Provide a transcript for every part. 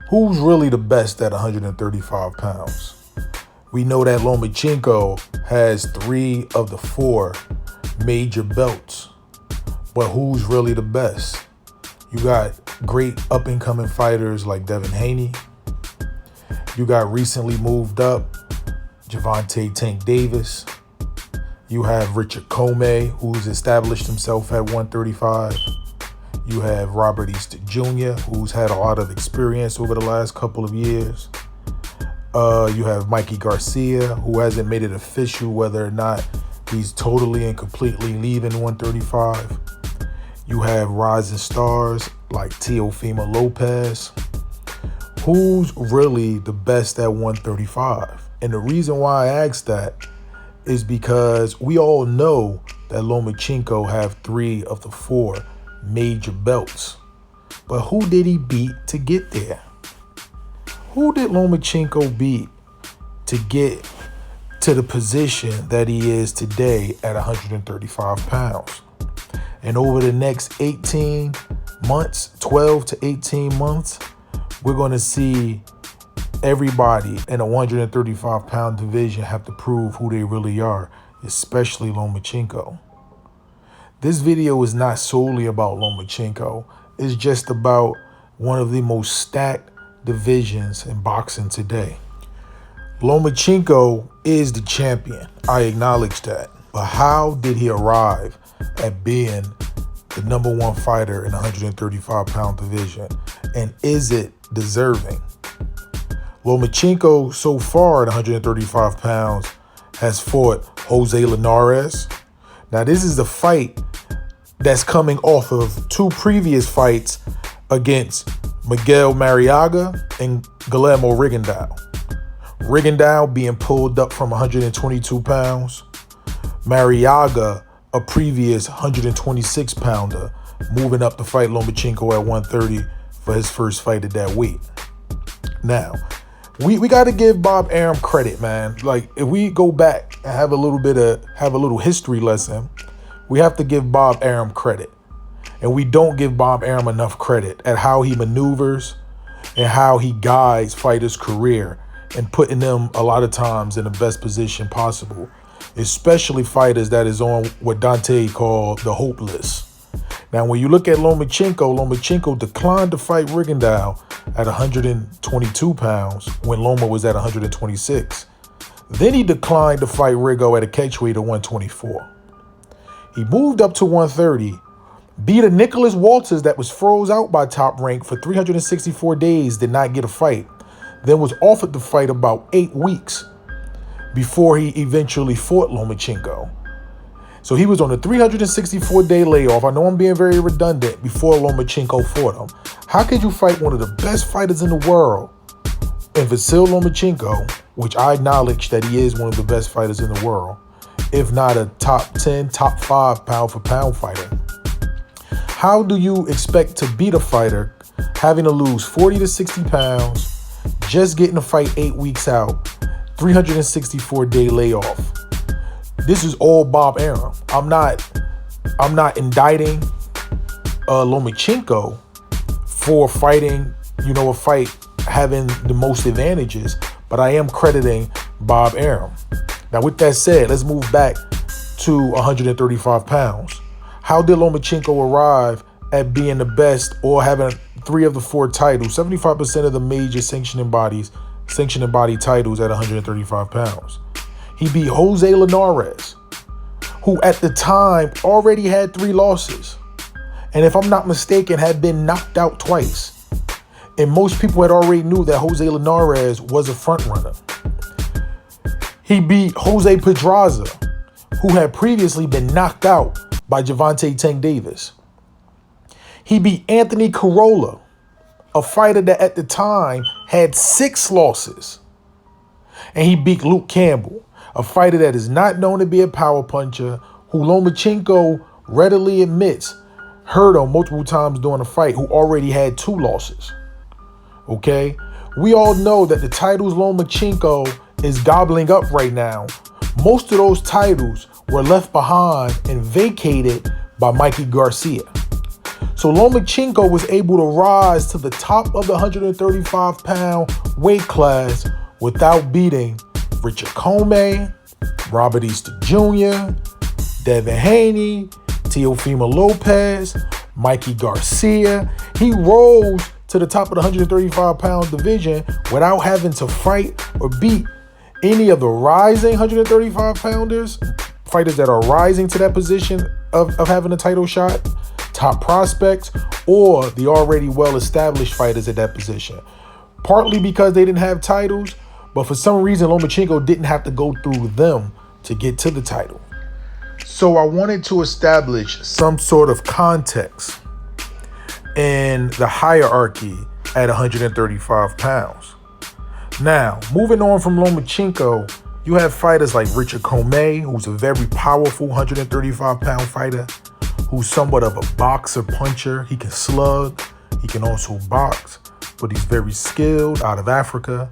Who's really the best at 135 pounds? We know that Lomachenko has 3 of the 4 major belts, but who's really the best? You got great up-and-coming fighters like Devin Haney. You got recently moved up Gervonta Tank Davis. You have Richard Commey, who's established himself at 135. You have Robert Easter Jr., who's had a lot of experience over the last couple of years. You have Mikey Garcia, who hasn't made it official whether or not he's totally and completely leaving 135. You have rising stars like Teofimo Lopez. Who's really the best at 135? And the reason why I ask that is because we all know that Lomachenko have 3 of the 4 major belts. But who did he beat to get there? Who did Lomachenko beat to get to the position that he is today at 135 pounds? And over the next 18 months, 12 to 18 months, we're going to see everybody in a 135-pound division have to prove who they really are, especially Lomachenko. This video is not solely about Lomachenko. It's just about one of the most stacked divisions in boxing today. Lomachenko is the champion. I acknowledge that. But how did he arrive at being the #1 fighter in the 135-pound division? And is it deserving? Lomachenko so far at 135 pounds has fought Jose Linares. Now this is the fight that's coming off of 2 previous fights against Miguel Mariaga and Guillermo Rigondeaux. Rigondeaux being pulled up from 122 pounds. Mariaga, a previous 126-pounder, moving up to fight Lomachenko at 130 for his first fight at that weight. Now, we got to give Bob Arum credit, man. Like, if we go back and have a little history lesson, we have to give Bob Arum credit. And we don't give Bob Arum enough credit at how he maneuvers and how he guides fighters' career and putting them a lot of times in the best position possible, especially fighters that is on what Dante called the hope list. Now, when you look at Lomachenko declined to fight Rigondeaux at 122 pounds when Loma was at 126. Then he declined to fight Rigo at a catchweight of 124. He moved up to 130, beat a Nicholas Walters that was froze out by Top Rank for 364 days, did not get a fight, then was offered the fight about 8 weeks before he eventually fought Lomachenko. So he was on a 364-day layoff. I know I'm being very redundant before Lomachenko fought him. How could you fight one of the best fighters in the world and Vasyl Lomachenko, which I acknowledge that he is one of the best fighters in the world, if not a top 10, top 5 pound-for-pound fighter? How do you expect to beat a fighter having to lose 40 to 60 pounds, just getting a fight 8 weeks out, 364-day layoff? This is all Bob Arum. I'm not indicting Lomachenko for fighting, a fight having the most advantages, but I am crediting Bob Arum. Now, with that said, let's move back to 135 pounds. How did Lomachenko arrive at being the best or having 3 of the 4 titles, 75% of the major sanctioning body titles at 135 pounds? He beat Jose Linares, who at the time already had 3 losses. And if I'm not mistaken, had been knocked out twice. And most people had already knew that Jose Linares was a front runner. He beat Jose Pedraza, who had previously been knocked out by Gervonta Tank Davis. He beat Anthony Corolla, a fighter that at the time had 6 losses. And he beat Luke Campbell, a fighter that is not known to be a power puncher, who Lomachenko readily admits hurt him multiple times during the fight, who already had 2 losses. Okay? We all know that the titles Lomachenko is gobbling up right now, most of those titles were left behind and vacated by Mikey Garcia. So Lomachenko was able to rise to the top of the 135-pound weight class without beating Richard Commey, Robert Easter Jr., Devin Haney, Teofimo Lopez, Mikey Garcia. He rose to the top of the 135-pound division without having to fight or beat any of the rising 135-pounders, fighters that are rising to that position of having a title shot, top prospects, or the already well-established fighters at that position. Partly because they didn't have titles, but for some reason Lomachenko didn't have to go through them to get to the title. So I wanted to establish some sort of context in the hierarchy at 135 pounds. Now, moving on from Lomachenko, you have fighters like Richard Commey, who's a very powerful 135-pound fighter, who's somewhat of a boxer puncher. He can slug, he can also box, but he's very skilled, out of Africa.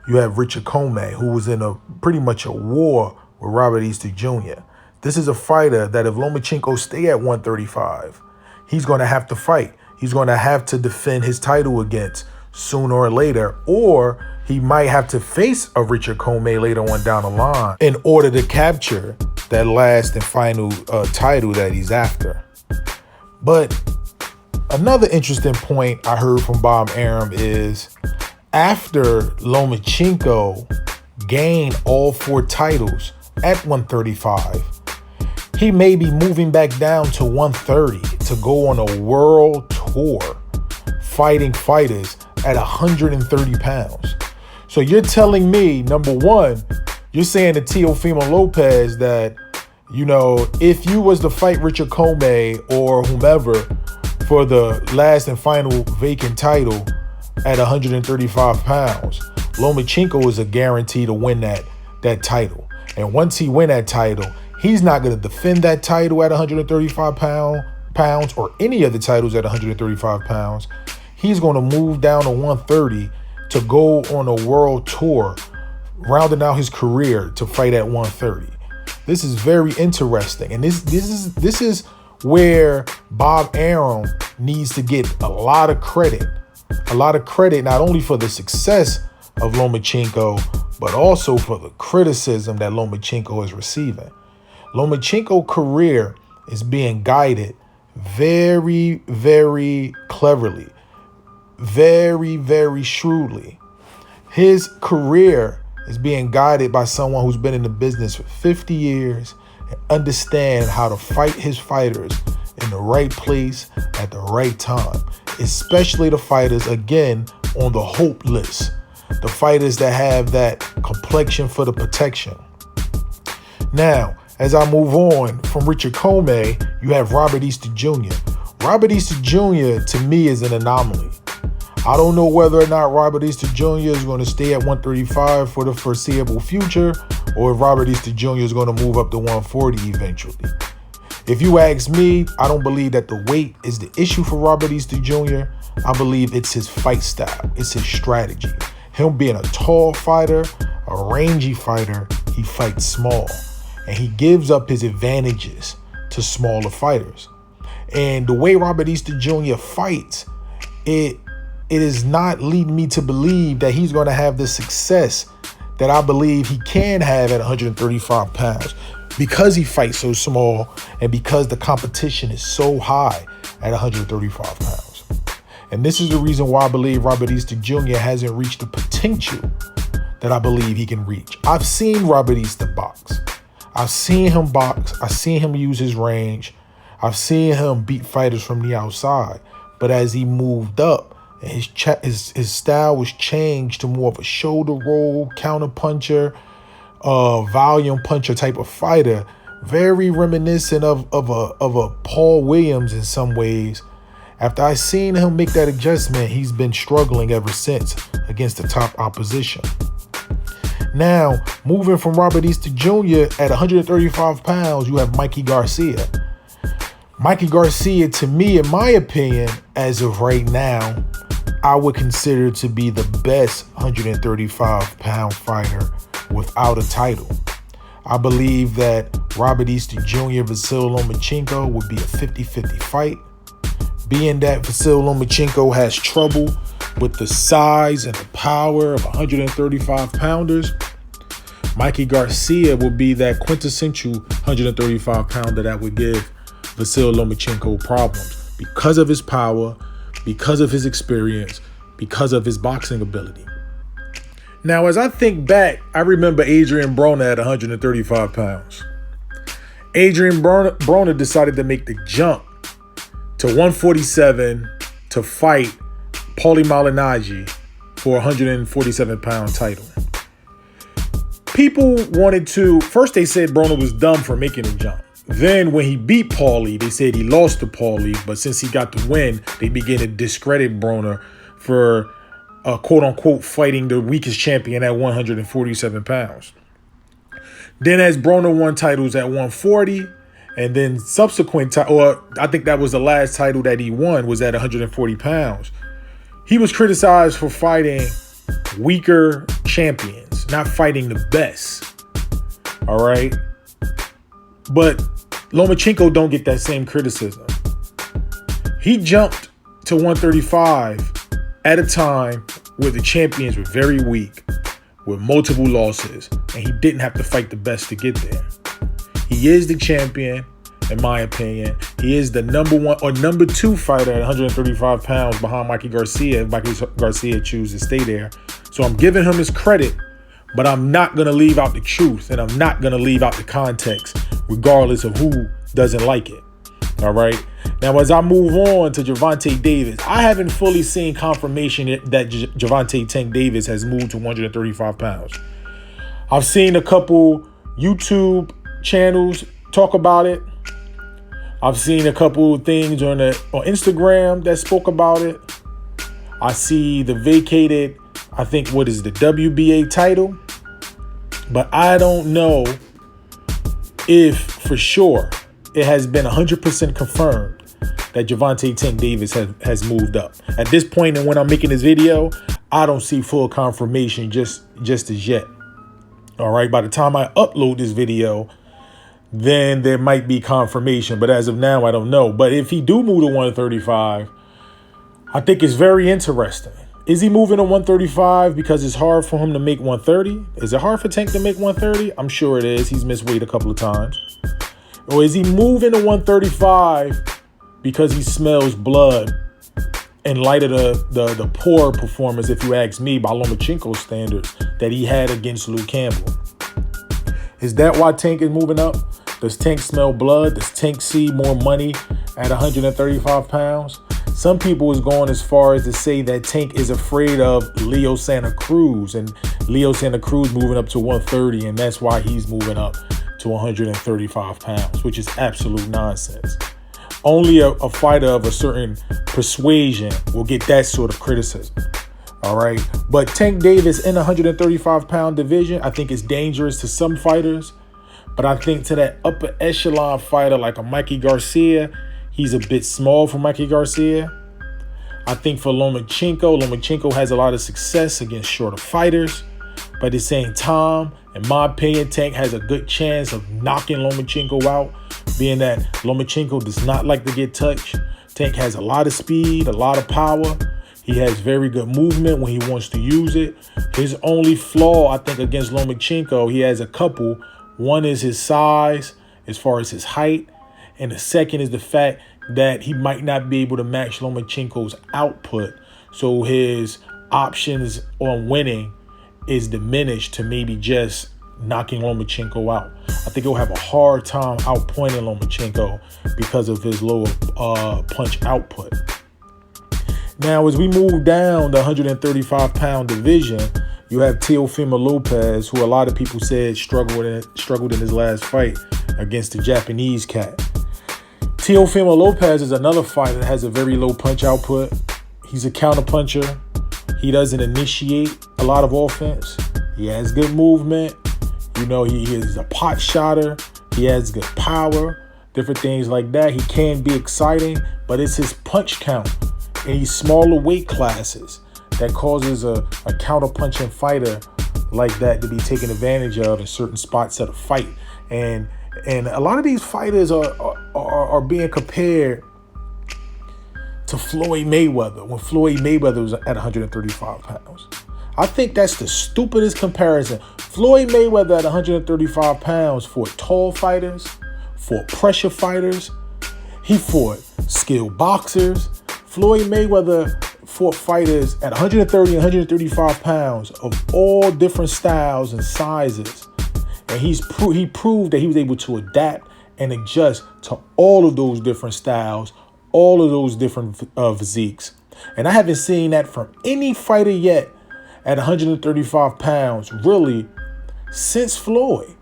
You have Richard Commey, who was in pretty much a war with Robert Easter Jr. This is a fighter that if Lomachenko stay at 135, he's going to have to fight. He's going to have to defend his title against sooner or later, or he might have to face a Richard Commey later on down the line in order to capture that last and final title that he's after. But another interesting point I heard from Bob Arum is after Lomachenko gained all 4 titles at 135, he may be moving back down to 130 to go on a world tour fighting fighters at 130 pounds. So you're telling me, number one, you're saying to Teofimo Lopez that, you know, if you was to fight Richard Commey or whomever for the last and final vacant title at 135 pounds, Lomachenko is a guarantee to win that title. And once he win that title, he's not going to defend that title at 135 pounds or any of the titles at 135 pounds. He's going to move down to 130 to go on a world tour, rounding out his career to fight at 130. This is very interesting. And this is where Bob Arum needs to get a lot of credit. A lot of credit not only for the success of Lomachenko, but also for the criticism that Lomachenko is receiving. Lomachenko's career is being guided very, very cleverly, very, very shrewdly. His career is being guided by someone who's been in the business for 50 years and understands how to fight his fighters in the right place at the right time, especially the fighters, again, on the hope list, the fighters that have that complexion for the protection. Now, as I move on from Richard Commey, you have Robert Easter Jr. Robert Easter Jr. to me is an anomaly. I don't know whether or not Robert Easter Jr. is going to stay at 135 for the foreseeable future, or if Robert Easter Jr. is going to move up to 140 eventually. If you ask me, I don't believe that the weight is the issue for Robert Easter Jr. I believe it's his fight style. It's his strategy. Him being a tall fighter, a rangy fighter, he fights small. And he gives up his advantages to smaller fighters. And the way Robert Easter Jr. fights, it is not leading me to believe that he's going to have the success that I believe he can have at 135 pounds because he fights so small and because the competition is so high at 135 pounds. And this is the reason why I believe Robert Easter Jr. hasn't reached the potential that I believe he can reach. I've seen Robert Easter box. I've seen him box. I've seen him use his range. I've seen him beat fighters from the outside. But as he moved up, and his style was changed to more of a shoulder roll, counter puncher, volume puncher type of fighter, very reminiscent of a Paul Williams in some ways. After I seen him make that adjustment, he's been struggling ever since against the top opposition. Now, moving from Robert Easter Jr. at 135 pounds, you have Mikey Garcia. Mikey Garcia, to me, in my opinion, as of right now, I would consider to be the best 135-pound fighter without a title. I believe that Robert Easter Jr. versus Lomachenko would be a 50-50 fight. being that Vasyl Lomachenko has trouble with the size and the power of 135 pounders, Mikey Garcia will be that quintessential 135 pounder that would give Vasyl Lomachenko problems because of his power, because of his experience, because of his boxing ability. Now, as I think back, I remember Adrian Broner at 135 pounds. Adrian Broner decided to make the jump to 147 to fight Paulie Malignaggi for a 147-pound title. People wanted to, first they said Broner was dumb for making the jump. Then when he beat Paulie, they said he lost to Paulie, but since he got the win, they began to discredit Broner for quote-unquote fighting the weakest champion at 147 pounds. Then as Broner won titles at 140, and then subsequent, or I think that was the last title that he won, was at 140 pounds. He was criticized for fighting weaker champions, not fighting the best. All right? But Lomachenko don't get that same criticism. He jumped to 135 at a time where the champions were very weak, with multiple losses, and he didn't have to fight the best to get there. He is the champion, in my opinion. He is the number one or number two fighter at 135 pounds behind Mikey Garcia, if Mikey Garcia chooses to stay there. So I'm giving him his credit, but I'm not going to leave out the truth, and I'm not going to leave out the context, regardless of who doesn't like it. All right. Now, as I move on to Gervonta Davis, I haven't fully seen confirmation that Gervonta Tank Davis has moved to 135 pounds. I've seen a couple YouTube channels talk about it. I've seen a couple things on Instagram that spoke about it. I see the vacated, I think, what is the WBA title? But I don't know if for sure it has been 100% confirmed that Gervonta Tank Davis has moved up. At this point, and when I'm making this video, I don't see full confirmation just as yet. All right, by the time I upload this video, then there might be confirmation. But as of now, I don't know. But if he do move to 135, I think it's very interesting. Is he moving to 135 because it's hard for him to make 130? Is it hard for Tank to make 130? I'm sure it is. He's missed weight a couple of times. Or is he moving to 135 because he smells blood in light of the poor performance, if you ask me, by Lomachenko standards that he had against Luke Campbell? Is that why Tank is moving up? Does Tank smell blood? Does Tank see more money at 135 pounds? Some people is going as far as to say that Tank is afraid of Leo Santa Cruz, and Leo Santa Cruz moving up to 130, and that's why he's moving up to 135 pounds, which is absolute nonsense. Only a fighter of a certain persuasion will get that sort of criticism. All right. But Tank Davis in the 135-pound division, I think is dangerous to some fighters. But I think to that upper echelon fighter like a Mikey Garcia, he's a bit small for Mikey Garcia. I think for Lomachenko has a lot of success against shorter fighters. But at the same time, in my opinion, Tank has a good chance of knocking Lomachenko out, being that Lomachenko does not like to get touched. Tank has a lot of speed, a lot of power. He has very good movement when he wants to use it. His only flaw, I think, against Lomachenko, he has a couple. One is his size, as far as his height. And the second is the fact that he might not be able to match Lomachenko's output. So his options on winning is diminished to maybe just knocking Lomachenko out. I think he'll have a hard time outpointing Lomachenko because of his lower punch output. Now, as we move down the 135-pound division, you have Teofimo Lopez, who a lot of people said struggled in his last fight against the Japanese cat. Teofimo Lopez is another fighter that has a very low punch output. He's a counter puncher. He doesn't initiate a lot of offense. He has good movement. You know, he is a pot shotter. He has good power, different things like that. He can be exciting, but it's his punch count in these smaller weight classes that causes a counter-punching fighter like that to be taken advantage of in certain spots of the fight. And a lot of these fighters are being compared to Floyd Mayweather when Floyd Mayweather was at 135 pounds. I think that's the stupidest comparison. Floyd Mayweather at 135 pounds fought tall fighters, fought pressure fighters. He fought skilled boxers. Floyd Mayweather fought fighters at 130 and 135 pounds of all different styles and sizes. And he proved that he was able to adapt and adjust to all of those different styles, all of those different physiques. And I haven't seen that from any fighter yet at 135 pounds, really, since Floyd.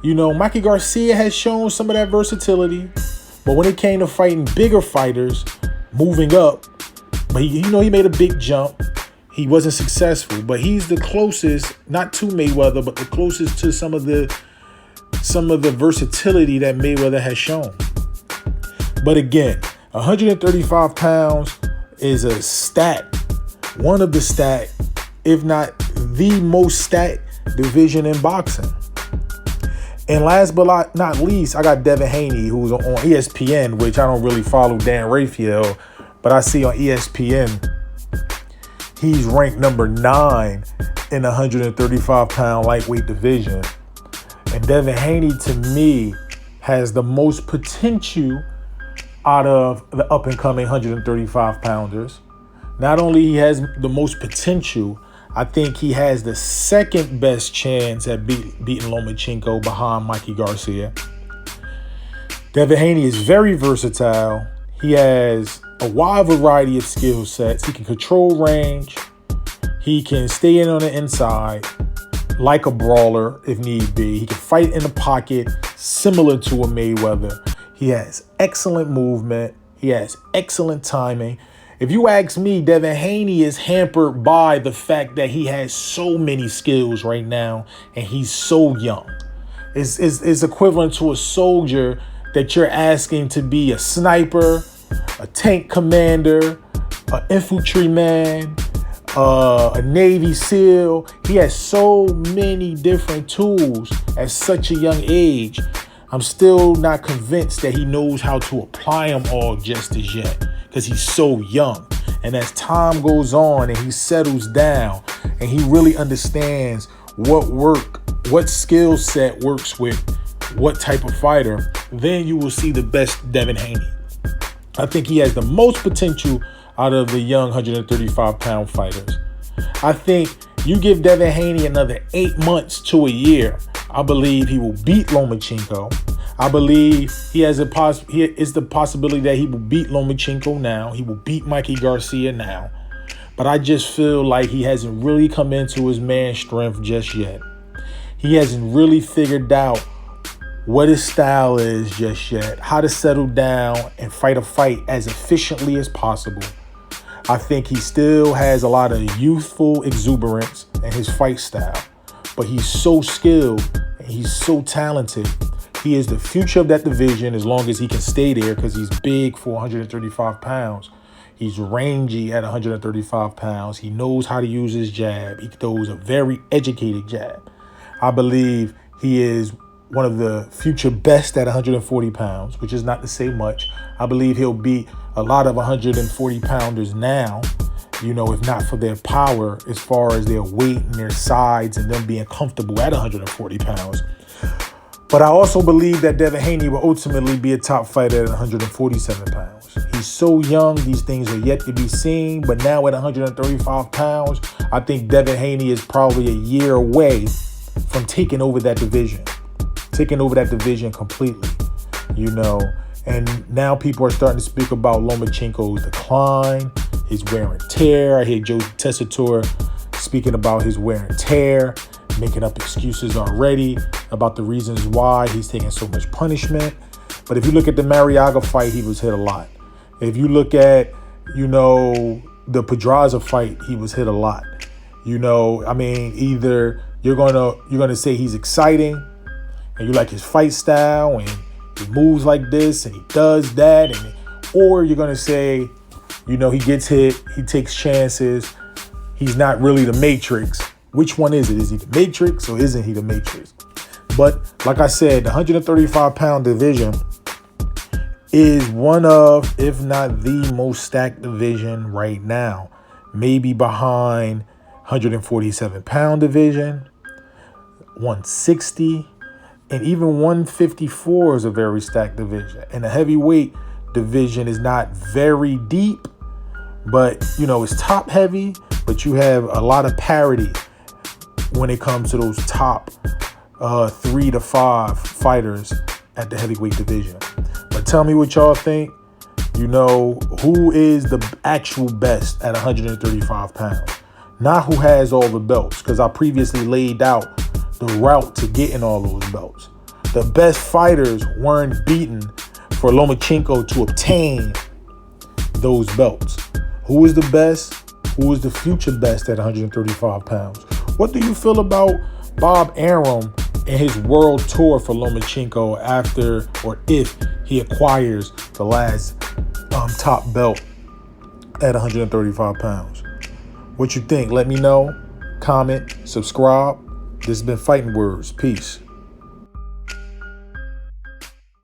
You know, Mikey Garcia has shown some of that versatility, but when it came to fighting bigger fighters, moving up, but he made a big jump. He wasn't successful, but he's the closest, not to Mayweather, but the closest to some of the versatility that Mayweather has shown. But again, 135 pounds is a one of the stacked, if not the most stacked division in boxing. And last but not least, I got Devin Haney, who's on ESPN, which I don't really follow Dan Raphael, but I see on ESPN, he's ranked number 9 in the 135-pound lightweight division. And Devin Haney, to me, has the most potential out of the up-and-coming 135-pounders. Not only he has the most potential, I think he has the second best chance at beating Lomachenko behind Mikey Garcia. Devin Haney is very versatile. He has a wide variety of skill sets. He can control range. He can stay in on the inside like a brawler if need be. He can fight in the pocket similar to a Mayweather. He has excellent movement. He has excellent timing. If you ask me, Devin Haney is hampered by the fact that he has so many skills right now and he's so young. It's equivalent to a soldier that you're asking to be a sniper, a tank commander, an infantryman, a Navy SEAL. He has so many different tools at such a young age. I'm still not convinced that he knows how to apply them all just as yet, because he's so young. And as time goes on and he settles down and he really understands what skill set works with what type of fighter, then you will see the best Devin Haney. I think he has the most potential out of the young 135-pound fighters. I think you give Devin Haney another 8 months to a year, I believe he will beat Lomachenko. I believe he is the possibility that he will beat Lomachenko now. He will beat Mikey Garcia now. But I just feel like he hasn't really come into his man strength just yet. He hasn't really figured out what his style is just yet, how to settle down and fight a fight as efficiently as possible. I think he still has a lot of youthful exuberance in his fight style, but he's so skilled and he's so talented. He is the future of that division as long as he can stay there, because he's big for 135 pounds. He's rangy at 135 pounds. He knows how to use his jab. He throws a very educated jab. I believe he is one of the future best at 140 pounds, which is not to say much. I believe he'll beat a lot of 140 pounders now, if not for their power as far as their weight and their sides and them being comfortable at 140 pounds. But I also believe that Devin Haney will ultimately be a top fighter at 147 pounds. He's so young, these things are yet to be seen. But now at 135 pounds, I think Devin Haney is probably a year away from taking over that division completely, And now people are starting to speak about Lomachenko's decline, his wear and tear. I hear Joe Tessitore speaking about his wear and tear, making up excuses already about the reasons why he's taking so much punishment. But if you look at the Mariaga fight, he was hit a lot. If you look at, the Pedraza fight, he was hit a lot. Either you're gonna say he's exciting and you like his fight style and he moves like this and he does that, or you're gonna say, he gets hit, he takes chances, he's not really the Matrix. Which one is it? Is he the Matrix or isn't he the Matrix? But like I said, the 135-pound division is one of, if not the most stacked division right now. Maybe behind 147-pound division, 160, and even 154 is a very stacked division. And the heavyweight division is not very deep, but, you know, it's top heavy, but you have a lot of parity when it comes to those top 3 to 5 fighters at the heavyweight division. But tell me what y'all think. You know, who is the actual best at 135 pounds? Not who has all the belts, because I previously laid out the route to getting all those belts. The best fighters weren't beaten for Lomachenko to obtain those belts. Who is the best? Who is the future best at 135 pounds? What do you feel about Bob Arum and his world tour for Lomachenko after or if he acquires the last top belt at 135 pounds? What you think? Let me know. Comment, subscribe. This has been Fighting Words. Peace.